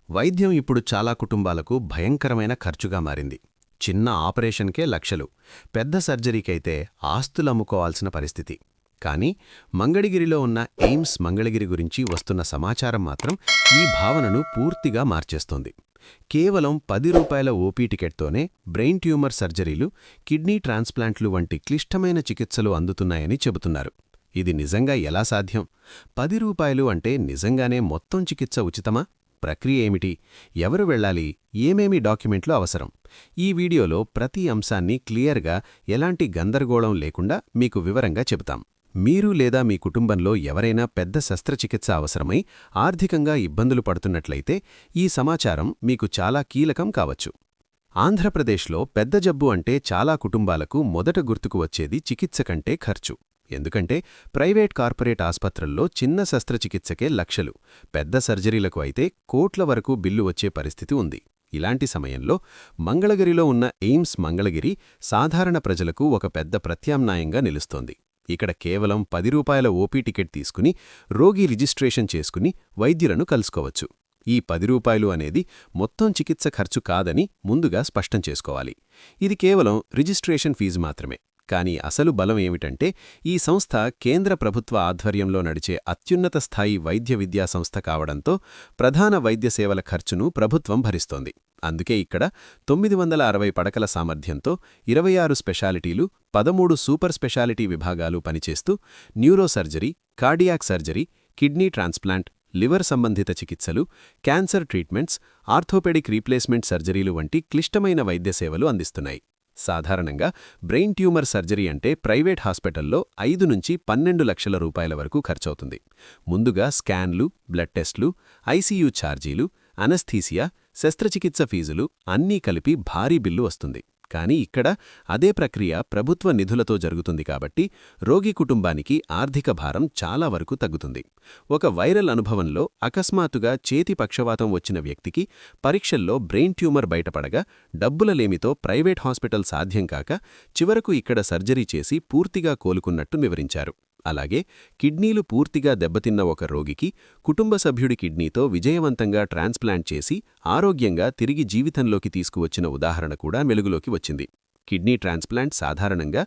వైద్యం ఇప్పుడు చాలా కుటుంబాలకు భయంకరమైన ఖర్చుగా మారింది. చిన్న ఆపరేషన్కే లక్షలు, పెద్ద సర్జరీకైతే ఆస్తులమ్ముకోవాల్సిన పరిస్థితి. కానీ మంగళగిరిలో ఉన్న ఎయిమ్స్ మంగళగిరి గురించి వస్తున్న సమాచారం మాత్రం ఈ భావనను పూర్తిగా మార్చేస్తోంది. కేవలం రూ. 10 ఓపీ టికెట్తోనే బ్రెయిన్ ట్యూమర్ సర్జరీలు, కిడ్నీ ట్రాన్స్ప్లాంట్లు వంటి క్లిష్టమైన చికిత్సలు అందుతున్నాయని చెబుతున్నారు. ఇది నిజంగా ఎలా సాధ్యం? రూ. 10 అంటే నిజంగానే మొత్తం చికిత్స ఉచితమా? ప్రక్రియ ఏమిటి? ఎవరు వెళ్ళాలి? ఏమేమి డాక్యుమెంట్లు అవసరం? ఈ వీడియోలో ప్రతి అంశాన్ని క్లియర్గా, ఎలాంటి గందరగోళం లేకుండా మీకు వివరంగా చెబుతాం. మీరు లేదా మీ కుటుంబంలో ఎవరైనా పెద్ద శస్త్రచికిత్స అవసరమై ఆర్థికంగా ఇబ్బందులు పడుతున్నట్లయితే ఈ సమాచారం మీకు చాలా కీలకం కావచ్చు. ఆంధ్రప్రదేశ్లో పెద్ద జబ్బు అంటే చాలా కుటుంబాలకు మొదట గుర్తుకు వచ్చేది చికిత్స కంటే ఖర్చు. ఎందుకంటే ప్రైవేట్ కార్పొరేట్ ఆస్పత్రుల్లో చిన్న శస్త్రచికిత్సకే లక్షలు, పెద్ద సర్జరీలకు అయితే కోట్ల వరకు బిల్లు వచ్చే పరిస్థితి ఉంది. ఇలాంటి సమయంలో మంగళగిరిలో ఉన్న ఎయిమ్స్ మంగళగిరి సాధారణ ప్రజలకు ఒక పెద్ద ప్రత్యామ్నాయంగా నిలుస్తోంది. ఇక్కడ కేవలం రూ. 10 ఓపీ టికెట్ తీసుకుని రోగి రిజిస్ట్రేషన్ చేసుకుని వైద్యులను కలుసుకోవచ్చు. ఈ రూ. 10 అనేది మొత్తం చికిత్స ఖర్చు కాదని ముందుగా స్పష్టం చేసుకోవాలి. ఇది కేవలం రిజిస్ట్రేషన్ ఫీజు మాత్రమే. కానీ అసలు బలం ఏమిటంటే, ఈ సంస్థ కేంద్ర ప్రభుత్వ ఆధ్వర్యంలో నడిచే అత్యున్నత స్థాయి వైద్య విద్యా సంస్థ కావడంతో ప్రధాన వైద్య సేవల ఖర్చును ప్రభుత్వం భరిస్తోంది. అందుకే ఇక్కడ 960 పడకల సామర్థ్యంతో 26 స్పెషాలిటీలు, 13 సూపర్ స్పెషాలిటీ విభాగాలు పనిచేస్తూ neurosurgery, cardiac surgery, kidney transplant, liver సంబంధిత చికిత్సలు, క్యాన్సర్ ట్రీట్మెంట్స్, ఆర్థోపెడిక్ రీప్లేస్మెంట్ సర్జరీలు వంటి క్లిష్టమైన వైద్య సేవలు అందిస్తున్నాయి. సాధారణంగా బ్రెయిన్ ట్యూమర్ సర్జరీ అంటే ప్రైవేట్ హాస్పిటల్లో 5 నుంచి 12 లక్షల రూపాయల వరకు ఖర్చవుతుంది. ముందుగా స్కాన్లు, బ్లడ్ టెస్ట్లు, ఐసీయూ ఛార్జీలు, అనస్థీసియా, శస్త్రచికిత్స ఫీజులు అన్నీ కలిపి భారీ బిల్లు వస్తుంది. కానీ ఇక్కడ అదే ప్రక్రియ ప్రభుత్వ నిధులతో జరుగుతుంది కాబట్టి రోగి కుటుంబానికి ఆర్థిక భారం చాలా వరకు తగ్గుతుంది. ఒక వైరల్ అనుభవంలో అకస్మాత్తుగా చేతి పక్షవాతం వచ్చిన వ్యక్తికి పరీక్షల్లో బ్రెయిన్ ట్యూమర్ బయటపడగా డబ్బులలేమితో ప్రైవేట్ హాస్పిటల్ సాధ్యం కాక చివరకు ఇక్కడ సర్జరీ చేసి పూర్తిగా కోలుకున్నట్టు వివరించారు. అలాగే కిడ్నీలు పూర్తిగా దెబ్బతిన్న ఒక రోగికి కుటుంబ సభ్యుడి కిడ్నీతో విజయవంతంగా ట్రాన్స్ప్లాంట్ చేసి ఆరోగ్యంగా తిరిగి జీవితంలోకి తీసుకువచ్చిన ఉదాహరణ కూడా వెలుగులోకి వచ్చింది. కిడ్నీ ట్రాన్స్ప్లాంట్ సాధారణంగా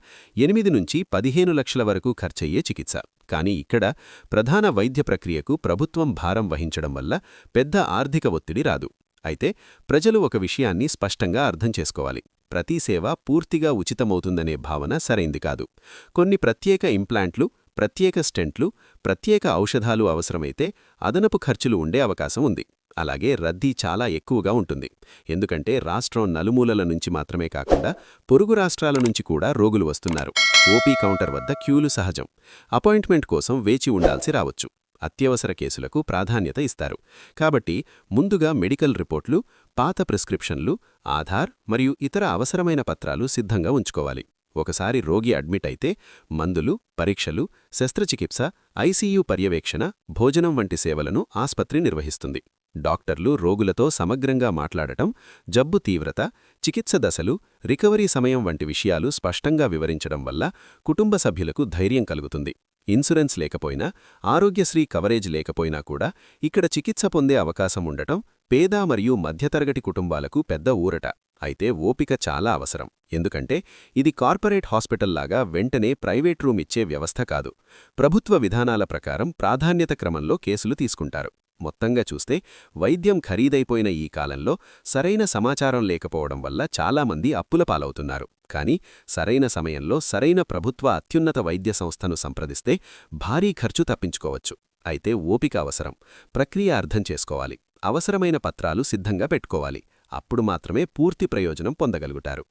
8 నుంచి 15 లక్షల వరకు ఖర్చయ్యే చికిత్స. కానీ ఇక్కడ ప్రధాన వైద్య ప్రక్రియకు ప్రభుత్వం భారం వహించడం వల్ల పెద్ద ఆర్థిక ఒత్తిడి రాదు. అయితే ప్రజలు ఒక విషయాన్ని స్పష్టంగా అర్థం చేసుకోవాలి. ప్రతి సేవ పూర్తిగా ఉచితమవుతుందనే భావన సరైంది కాదు. కొన్ని ప్రత్యేక ఇంప్లాంట్లు, ప్రత్యేక స్టెంట్లు, ప్రత్యేక ఔషధాలు అవసరమైతే అదనపు ఖర్చులు ఉండే అవకాశం ఉంది. అలాగే రద్దీ చాలా ఎక్కువగా ఉంటుంది. ఎందుకంటే రాష్ట్రం నలుమూలల నుంచి మాత్రమే కాకుండా పొరుగు రాష్ట్రాల నుంచి కూడా రోగులు వస్తున్నారు. ఓపీ కౌంటర్ వద్ద క్యూలు సహజం. అపాయింట్మెంట్ కోసం వేచి ఉండాల్సి రావచ్చు. అత్యవసర కేసులకు ప్రాధాన్యత ఇస్తారు. కాబట్టి ముందుగా మెడికల్ రిపోర్ట్లు, పాత ప్రిస్క్రిప్షన్లు, ఆధార్ మరియు ఇతర అవసరమైన పత్రాలు సిద్ధంగా ఉంచుకోవాలి. ఒకసారి రోగి అడ్మిట్ అయితే మందులు, పరీక్షలు, శస్త్రచికిత్స, ఐసీయూ పర్యవేక్షణ, భోజనం వంటి సేవలను ఆస్పత్రి నిర్వహిస్తుంది. డాక్టర్లు రోగులతో సమగ్రంగా మాట్లాడటం, జబ్బు తీవ్రత, చికిత్స దశలు, రికవరీ సమయం వంటి విషయాలు స్పష్టంగా వివరించడం వల్ల కుటుంబ సభ్యులకు ధైర్యం కలుగుతుంది. ఇన్సూరెన్స్ లేకపోయినా, ఆరోగ్యశ్రీ కవరేజ్ లేకపోయినా కూడా ఇక్కడ చికిత్స పొందే అవకాశం ఉండటం పేద మరియు మధ్యతరగతి కుటుంబాలకు పెద్ద ఊరట. అయితే ఓపిక చాలా అవసరం. ఎందుకంటే ఇది కార్పొరేట్ హాస్పిటల్లాగా వెంటనే ప్రైవేట్ రూమ్ ఇచ్చే వ్యవస్థ కాదు. ప్రభుత్వ విధానాల ప్రకారం ప్రాధాన్యత క్రమంలో కేసులు తీసుకుంటారు. మొత్తంగా చూస్తే వైద్యం ఖరీదైపోయిన ఈ కాలంలో సరైన సమాచారం లేకపోవడం వల్ల చాలామంది అప్పుల పాలవుతున్నారు. కానీ సరైన సమయంలో సరైన ప్రభుత్వ అత్యున్నత వైద్య సంస్థను సంప్రదిస్తే భారీ ఖర్చు తప్పించుకోవచ్చు. అయితే ఓపిక అవసరం. ప్రక్రియ అర్థం చేసుకోవాలి. అవసరమైన పత్రాలు సిద్ధంగా పెట్టుకోవాలి. అప్పుడు మాత్రమే పూర్తి ప్రయోజనం పొందగలుగుతారు.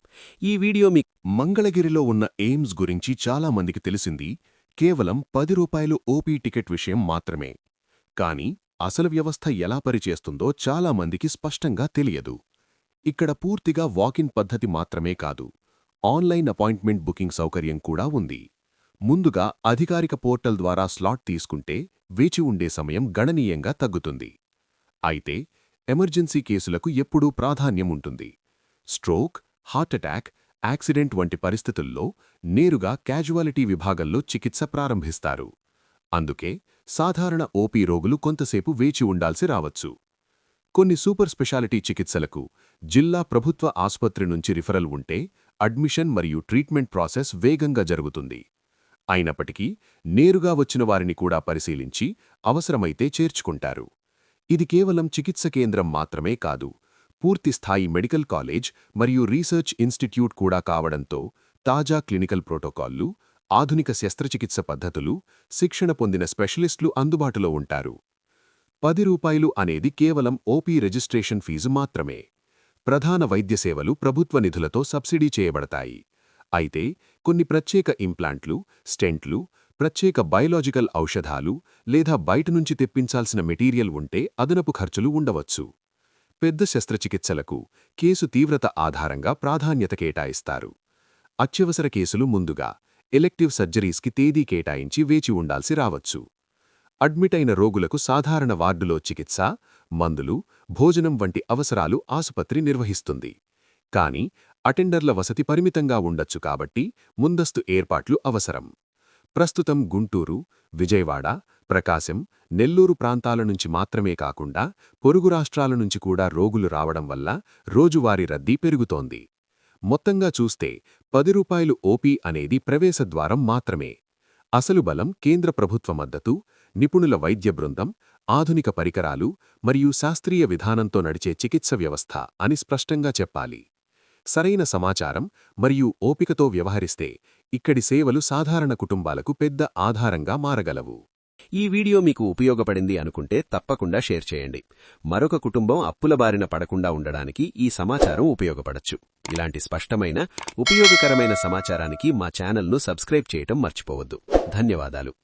ఈ వీడియో మీ మంగళగిరిలో ఉన్న ఎయిమ్స్ గురించి చాలా మందికి తెలిసింది కేవలం రూ. 10 ఓపీ టికెట్ విషయం మాత్రమే. కానీ అసలు వ్యవస్థ ఎలా పనిచేస్తుందో చాలా మందికి స్పష్టంగా తెలియదు. ఇక్కడ పూర్తిగా వాకిన్ పద్ధతి మాత్రమే కాదు, ఆన్లైన్ అపాయింట్మెంట్ బుకింగ్ సౌకర్యం కూడా ఉంది. ముందుగా అధికారిక పోర్టల్ ద్వారా స్లాట్ తీసుకుంటే వేచి ఉండే సమయం గణనీయంగా తగ్గుతుంది. అయితే ఎమర్జెన్సీ కేసులకు ఎప్పుడూ ప్రాధాన్యం ఉంటుంది. స్ట్రోక్, హార్ట్అటాక్, యాక్సిడెంట్ వంటి పరిస్థితుల్లో నేరుగా క్యాజువాలిటీ విభాగంలో చికిత్స ప్రారంభిస్తారు. అందుకే సాధారణ ఓపీ రోగులు కొంతసేపు వేచి ఉండాల్సి రావచ్చు. కొన్ని సూపర్ స్పెషాలిటీ చికిత్సలకు జిల్లా ప్రభుత్వ ఆసుపత్రి నుంచి రిఫరల్ ఉంటే అడ్మిషన్ మరియు ట్రీట్మెంట్ ప్రాసెస్ వేగంగా జరుగుతుంది. అయినప్పటికీ నేరుగా వచ్చిన వారిని కూడా పరిశీలించి అవసరమైతే చేర్చుకుంటారు. ఇది కేవలం చికిత్స కేంద్రం మాత్రమే కాదు, పూర్తిస్థాయి మెడికల్ కాలేజ్ మరియు రీసెర్చ్ ఇన్స్టిట్యూట్ కూడా కావడంతో తాజా క్లినికల్ ప్రోటోకాల్లు, ఆధునిక శస్త్రచికిత్స పద్ధతులు, శిక్షణ పొందిన స్పెషలిస్టులు అందుబాటులో ఉంటారు. ₹10 అనేది కేవలం ఓపీ రిజిస్ట్రేషన్ ఫీజు మాత్రమే. ప్రధాన వైద్య సేవలు ప్రభుత్వ నిధులతో సబ్సిడీ చేయబడతాయి. అయితే కొన్ని ప్రత్యేక ఇంప్లాంట్లు, స్టెంట్లు, ప్రత్యేక బయోలాజికల్ ఔషధాలు లేదా బయట నుంచి తెప్పించాల్సిన మెటీరియల్ ఉంటే అదనపు ఖర్చులు ఉండవచ్చు. పెద్ద శస్త్రచికిత్సలకు కేసు తీవ్రత ఆధారంగా ప్రాధాన్యత కేటాయిస్తారు. అత్యవసర కేసులు ముందుగా ఎలెక్టివ్ సర్జరీస్కి తేదీ కేటాయించి వేచి ఉండాల్సి రావచ్చు. అడ్మిట్ అయిన రోగులకు సాధారణ వార్డులో చికిత్స, మందులు, భోజనం వంటి అవసరాలు ఆసుపత్రి నిర్వహిస్తుంది. కానీ అటెండర్ల వసతి పరిమితంగా ఉండొచ్చు కాబట్టి ముందస్తు ఏర్పాట్లు అవసరం. ప్రస్తుతం గుంటూరు, విజయవాడ, ప్రకాశం, నెల్లూరు ప్రాంతాల నుంచి మాత్రమే కాకుండా పొరుగు రాష్ట్రాల నుంచి కూడా రోగులు రావడం వల్ల రోజువారీ రద్దీ పెరుగుతోంది. మొత్తంగా చూస్తే ₹10 ఓపీ అనేది ప్రవేశద్వారం మాత్రమే. అసలు బలం కేంద్ర ప్రభుత్వ మద్దతు, నిపుణుల వైద్య బృందం, ఆధునిక పరికరాలు మరియు శాస్త్రీయ విధానంతో నడిచే చికిత్స వ్యవస్థ అని స్పష్టంగా చెప్పాలి. సరైన సమాచారం మరియు ఓపికతో వ్యవహరిస్తే ఇక్కడి సేవలు సాధారణ కుటుంబాలకు పెద్ద ఆధారంగా మారగలవు. ఈ వీడియో మీకు ఉపయోగపడింది అనుకుంటే తప్పకుండా షేర్ చేయండి. మరొక కుటుంబం అప్పుల బారిన పడకుండా ఉండడానికి ఈ సమాచారం ఉపయోగపడచ్చు. ఇలాంటి స్పష్టమైన, ఉపయోగకరమైన సమాచారానికి మా ఛానల్ను సబ్స్క్రైబ్ చేయటం మర్చిపోవద్దు. ధన్యవాదాలు.